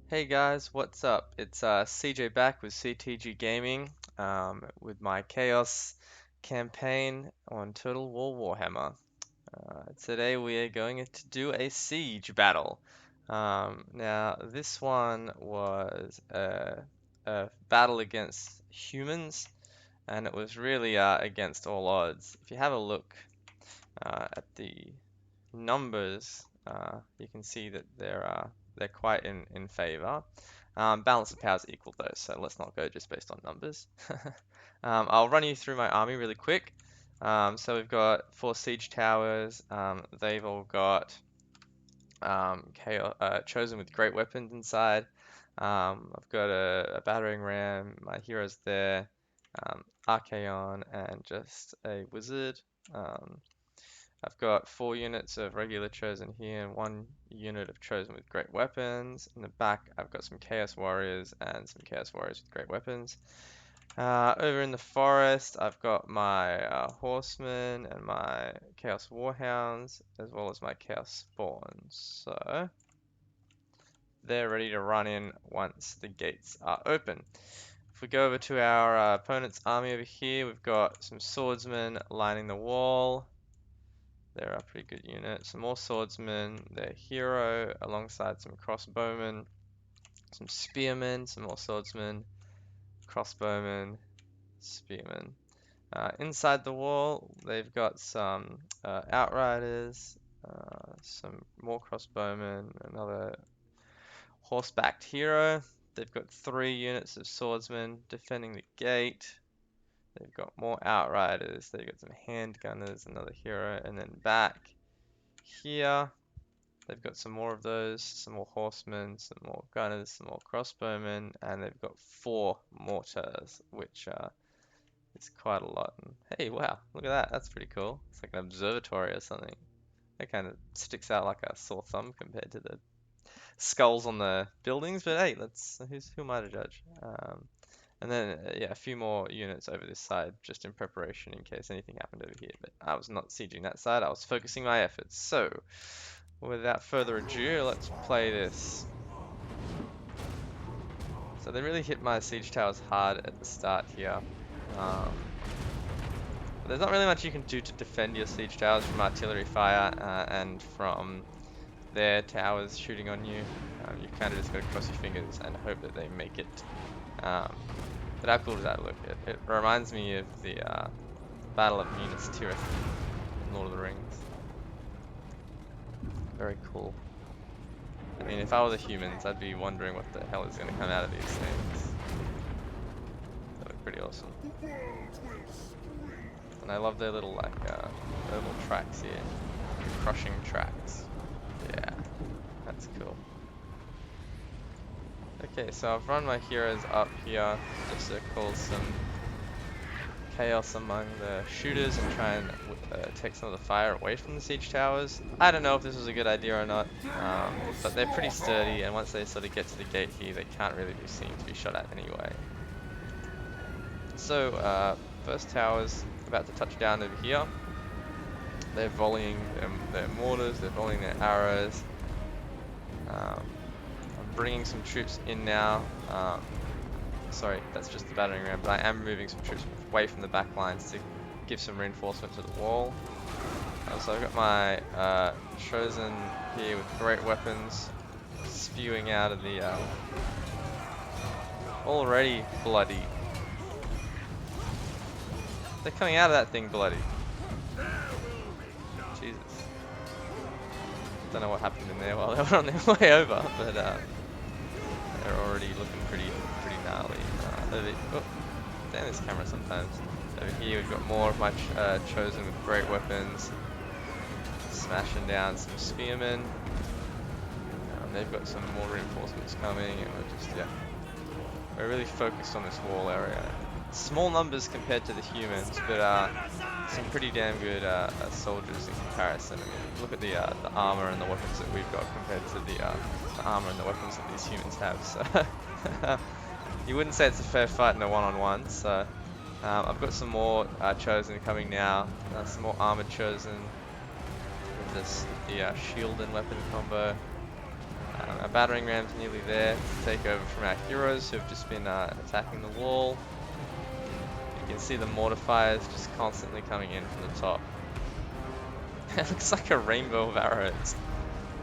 Hey guys, what's up? It's CJ back with CTG Gaming with my Chaos campaign on Total War Warhammer. Today we are going to do a siege battle. Now, this one was a battle against humans, and it was really against all odds. If you have a look at the numbers, you can see that they're quite in favor. Balance of power is equal though, so let's not go just based on numbers. I'll run you through my army really quick. So we've got 4 siege towers. They've all got chosen with great weapons inside. I've got a battering ram. My hero's there. Archaon and just a wizard. I've got 4 units of regular chosen here and 1 unit of chosen with great weapons. In the back, I've got some chaos warriors and some chaos warriors with great weapons. Over in the forest, I've got my horsemen and my chaos warhounds, as well as my chaos spawns. So they're ready to run in once the gates are open. If we go over to our opponent's army over here, we've got some swordsmen lining the wall. They're a pretty good unit. Some more swordsmen, their hero, alongside some crossbowmen, some spearmen, some more swordsmen, crossbowmen, spearmen. Inside the wall, they've got some outriders, some more crossbowmen, another horsebacked hero. They've got 3 units of swordsmen defending the gate. They've got more outriders. They've got some handgunners, another hero, and then back here they've got some more of those, some more horsemen, some more gunners, some more crossbowmen, and they've got 4 mortars, which is quite a lot. And hey, wow, look at that. That's pretty cool. It's like an observatory or something. It kind of sticks out like a sore thumb compared to the skulls on the buildings, but hey, who am I to judge? And then yeah, a few more units over this side, just in preparation in case anything happened over here. But I was not sieging that side. I was focusing my efforts. So without further ado, let's play this. So they really hit my siege towers hard at the start here. Um, but there's not really much you can do to defend your siege towers from artillery fire and from their towers shooting on you. You kind of just got to cross your fingers and hope that they make it. But how cool does that look? It reminds me of the Battle of Minas Tirith in Lord of the Rings. Very cool. I mean, if I were the humans, I'd be wondering what the hell is going to come out of these things. That look pretty awesome. And I love their little their little tracks here, crushing tracks. Yeah, that's cool. Okay, so I've run my heroes up here just to cause some chaos among the shooters and try and take some of the fire away from the siege towers. I don't know if this was a good idea or not, but they're pretty sturdy, and once they sort of get to the gate here, they can't really be seen to be shot at anyway. So, first tower's about to touch down over here. They're volleying their mortars, they're volleying their arrows. I'm bringing some troops in now. Sorry, that's just the battering ram, but I am moving some troops away from the back lines to give some reinforcement to the wall. So I've got my chosen here with great weapons spewing out of the already bloody. They're coming out of that thing bloody. Jesus. Don't know what happened in there while they were on their way over, but they're already looking pretty gnarly. Oh, damn this camera sometimes. Over here we've got more of my chosen with great weapons, smashing down some spearmen. They've got some more reinforcements coming, and we're really focused on this wall area. Small numbers compared to the humans, but some pretty damn good soldiers in comparison. I mean, look at the armor and the weapons that we've got compared to the armor and the weapons that these humans have. So you wouldn't say it's a fair fight in a one-on-one. So I've got some more chosen coming now. Some more armored chosen with the shield and weapon combo. battering rams nearly there to take over from our heroes who have just been attacking the wall. You can see the mortar fires just constantly coming in from the top. It looks like a rainbow of arrows.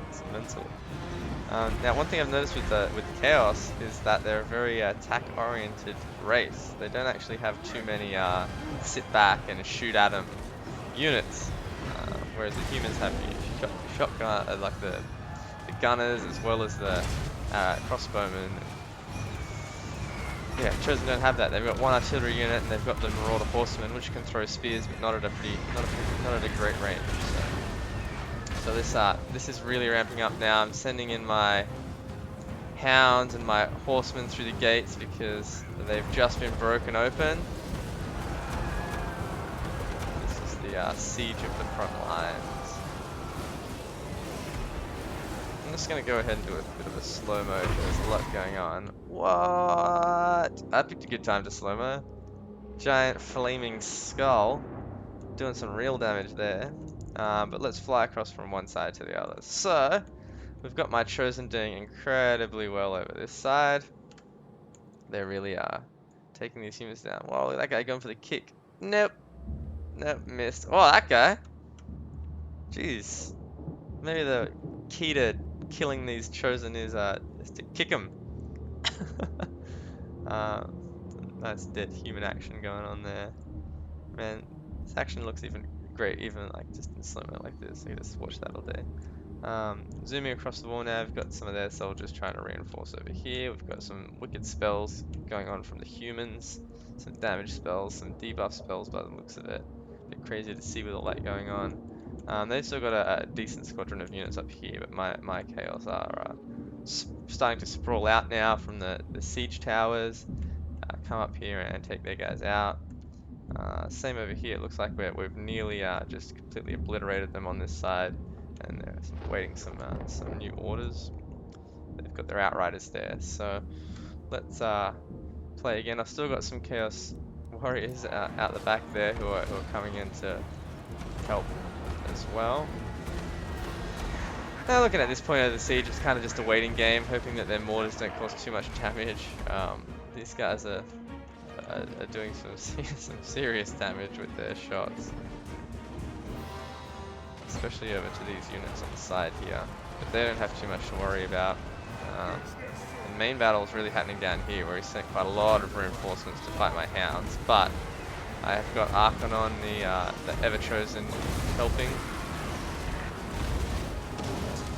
It's mental. Now, one thing I've noticed with the Chaos is that they're a very attack-oriented race. They don't actually have too many sit back and shoot at them units, whereas the humans have shotgun, like the gunners as well as the crossbowmen. Yeah, Chosen don't have that. They've got one artillery unit and they've got the Marauder Horsemen, which can throw spears, but not at a great range. So this is really ramping up now. I'm sending in my hounds and my horsemen through the gates because they've just been broken open. This is the siege of the front lines. I'm just gonna go ahead and do a bit of a slow-mo. There's a lot going on. What? I picked a good time to slow-mo. Giant flaming skull. Doing some real damage there. But let's fly across from one side to the other. So, we've got my Chosen doing incredibly well over this side. They really are taking these humans down. Whoa, look at that guy going for the kick. Nope. Nope, missed. Oh, that guy. Jeez. Maybe the key to killing these Chosen is to kick them. Nice dead human action going on there. Man, this action looks even great, even like just in slow-mo like this. I can just watch that all day. Zooming across the wall now, we've got some of their soldiers trying to reinforce over here. We've got some wicked spells going on from the humans, some damage spells, some debuff spells by the looks of it. A bit crazy to see with all that going on. They've still got a decent squadron of units up here, but my Chaos are starting to sprawl out now from the siege towers. Come up here and take their guys out. Same over here. It looks like we've nearly just completely obliterated them on this side, and they're waiting some new orders. They've got their outriders there, so let's play again. I've still got some Chaos Warriors out the back there who are coming in to help as well. Now looking at this point of the siege, it's kind of just a waiting game, hoping that their mortars don't cause too much damage. These guys are doing some serious damage with their shots, especially over to these units on the side here, but they don't have too much to worry about. The main battle is really happening down here, where he sent quite a lot of reinforcements to fight my hounds, but I have got Archonon, the Ever Chosen, helping,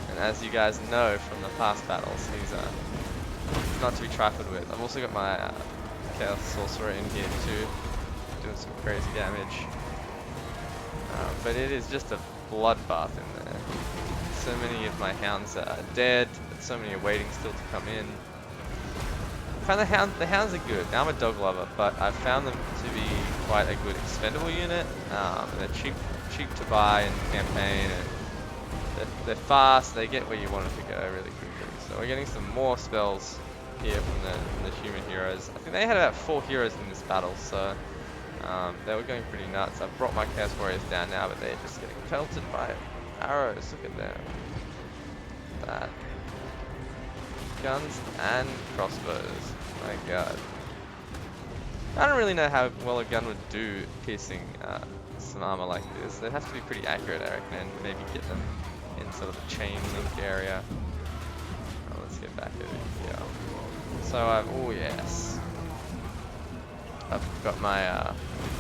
and as you guys know from the past battles, he's not to be trifled with. I've also got my Chaos Sorcerer in here too, doing some crazy damage. But it is just a bloodbath in there. So many of my hounds are dead, but so many are waiting still to come in. I find the hounds are good. Now I'm a dog lover, but I've found them to be quite a good expendable unit. And they're cheap to buy in the campaign, and they're fast. They get where you want them to go really quickly. So we're getting some more spells here from the human heroes. I think they had about 4 heroes in this battle, so they were going pretty nuts. I've brought my Chaos Warriors down now, but they're just getting pelted by arrows. Look at them. That. Guns and crossbows. My god. I don't really know how well a gun would do piercing some armor like this. They'd have to be pretty accurate, I reckon, and maybe get them in sort of a chain link area. Let's get back over here. So oh yes. I've got my,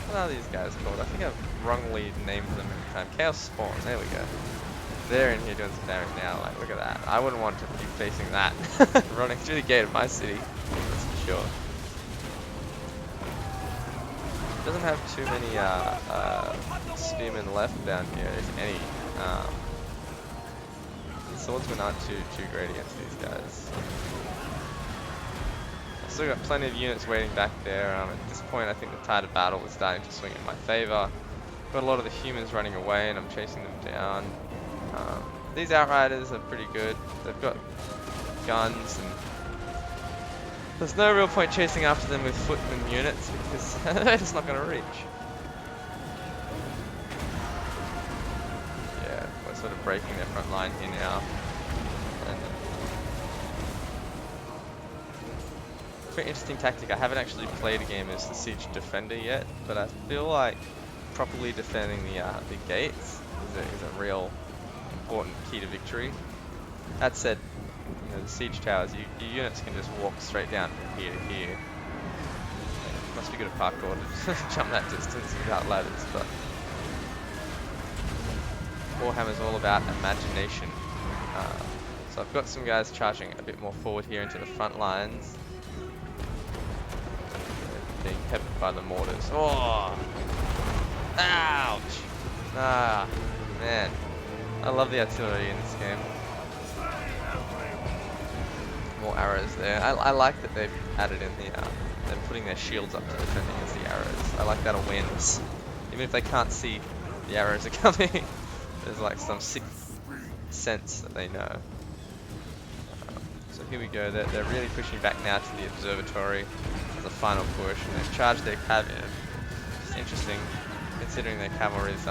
what are these guys called? I think I've wrongly named them every time. Chaos Spawn, there we go. They're in here doing some damage now, like, look at that. I wouldn't want to be facing that. Running through the gate of my city, that's for sure. Doesn't have too many, spearmen left down here, if any. The swordsmen aren't too great against these guys. I've still got plenty of units waiting back there. At this point, I think the tide of battle is starting to swing in my favor. Got a lot of the humans running away, and I'm chasing them down. These outriders are pretty good. They've got guns, and there's no real point chasing after them with footman units because they're just not going to reach. Yeah, we're sort of breaking their front line here now. And pretty interesting tactic. I haven't actually played a game as the Siege Defender yet, but I feel like properly defending the gates is a real important key to victory. That said, you know, the siege towers, your units can just walk straight down from here to here. Must be good at parkour to jump that distance without ladders, but Warhammer's all about imagination. Uh, so I've got some guys charging a bit more forward here into the front lines. They're being peppered by the mortars. Oh! Ouch! Ah, man. I love the artillery in this game. More arrows there. I like that they've added in they're putting their shields up to defend against the arrows. I like that awareness. Even if they can't see the arrows are coming, there's like some sixth sense that they know. So here we go. They're really pushing back now to the observatory as a final push, and they've charged their cav in. It's interesting, considering their cavalry's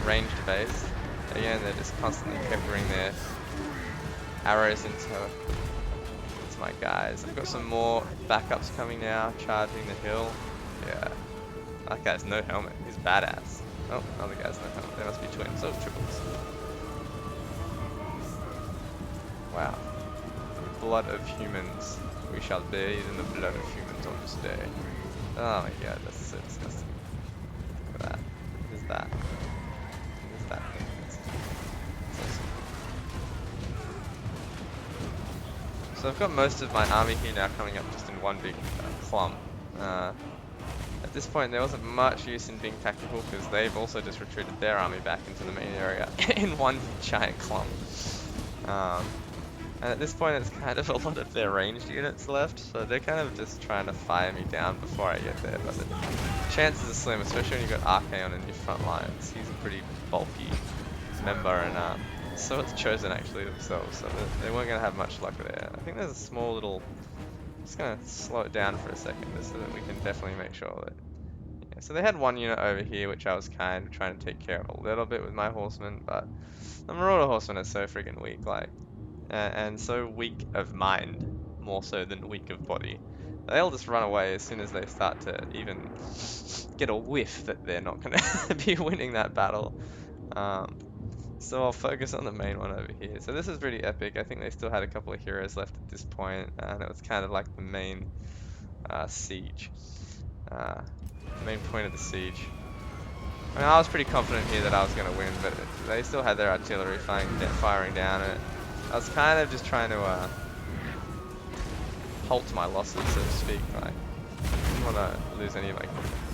ranged based. Again, they're just constantly peppering their arrows into my guys. I've got some more backups coming now, charging the hill. Yeah, that guy's no helmet. He's badass. Oh, other guy's no helmet. They must be twins. Oh, triples. Wow. Blood of humans. We shall bathe in the blood of humans on this day. Oh my god, that's so disgusting. Look at that. What is that? What is that thing? That's awesome. So I've got most of my army here now coming up just in one big clump. At this point there wasn't much use in being tactical because they've also just retreated their army back into the main area in one giant clump. And at this point it's kind of a lot of their ranged units left, so they're kind of just trying to fire me down before I get there, but the chances are slim, especially when you've got Archaon in your front lines. He's a pretty bulky member, and so it's Chosen actually themselves, so they weren't going to have much luck there. I think there's a small little... Just going to slow it down for a second just so that we can definitely make sure that... Yeah, so they had one unit over here which I was kind of trying to take care of a little bit with my horsemen, but the Marauder horsemen are so freaking weak, like... and so weak of mind, more so than weak of body. They'll just run away as soon as they start to even get a whiff that they're not going to be winning that battle. So I'll focus on the main one over here. So this is pretty epic. I think they still had a couple of heroes left at this point, and it was kind of like the main siege. Main point of the siege. I mean, I was pretty confident here that I was going to win, but they still had their artillery firing down it. I was kind of just trying to halt my losses, so to speak. Like, I didn't want to lose any of my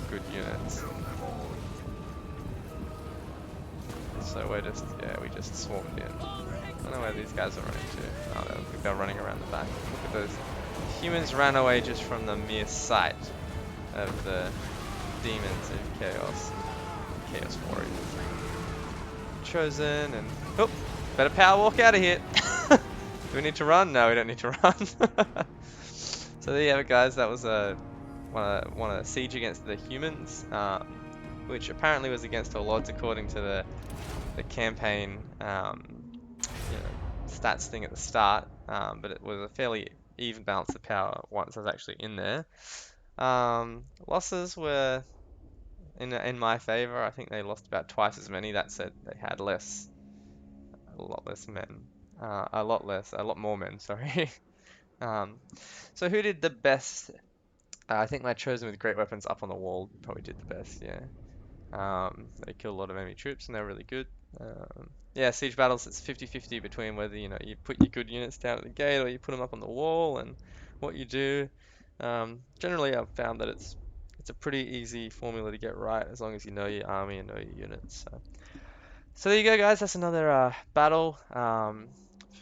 good units. So we're just, yeah, we just swarmed in. I don't know where these guys are running to. Oh, I think they're running around the back. Look at those. Humans ran away just from the mere sight of the demons of chaos. Chaos warriors. Chosen and... Oh! Better power walk out of here! Do we need to run? No, we don't need to run. So there you have it, guys. That was one of Siege against the humans, which apparently was against all odds according to the campaign stats thing at the start, but it was a fairly even balance of power once I was actually in there. Losses were in my favor. I think they lost about twice as many. That said, they had a lot less men, a lot more men. Sorry. So who did the best? I think my Chosen with great weapons up on the wall probably did the best. Yeah. They killed a lot of enemy troops and they're really good. Yeah, siege battles, it's 50-50 between whether you put your good units down at the gate or you put them up on the wall and what you do. Generally, I've found that it's a pretty easy formula to get right as long as you know your army and know your units. So there you go, guys. That's another battle.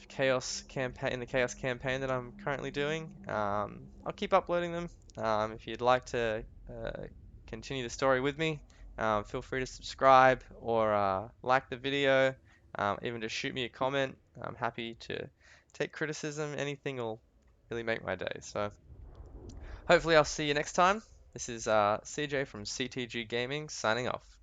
Chaos campaign in the Chaos campaign that I'm currently doing. I'll keep uploading them. If you'd like to continue the story with me, feel free to subscribe or like the video. Even just shoot me a comment. I'm happy to take criticism. Anything will really make my day. So hopefully I'll see you next time. This is CJ from CTG Gaming signing off.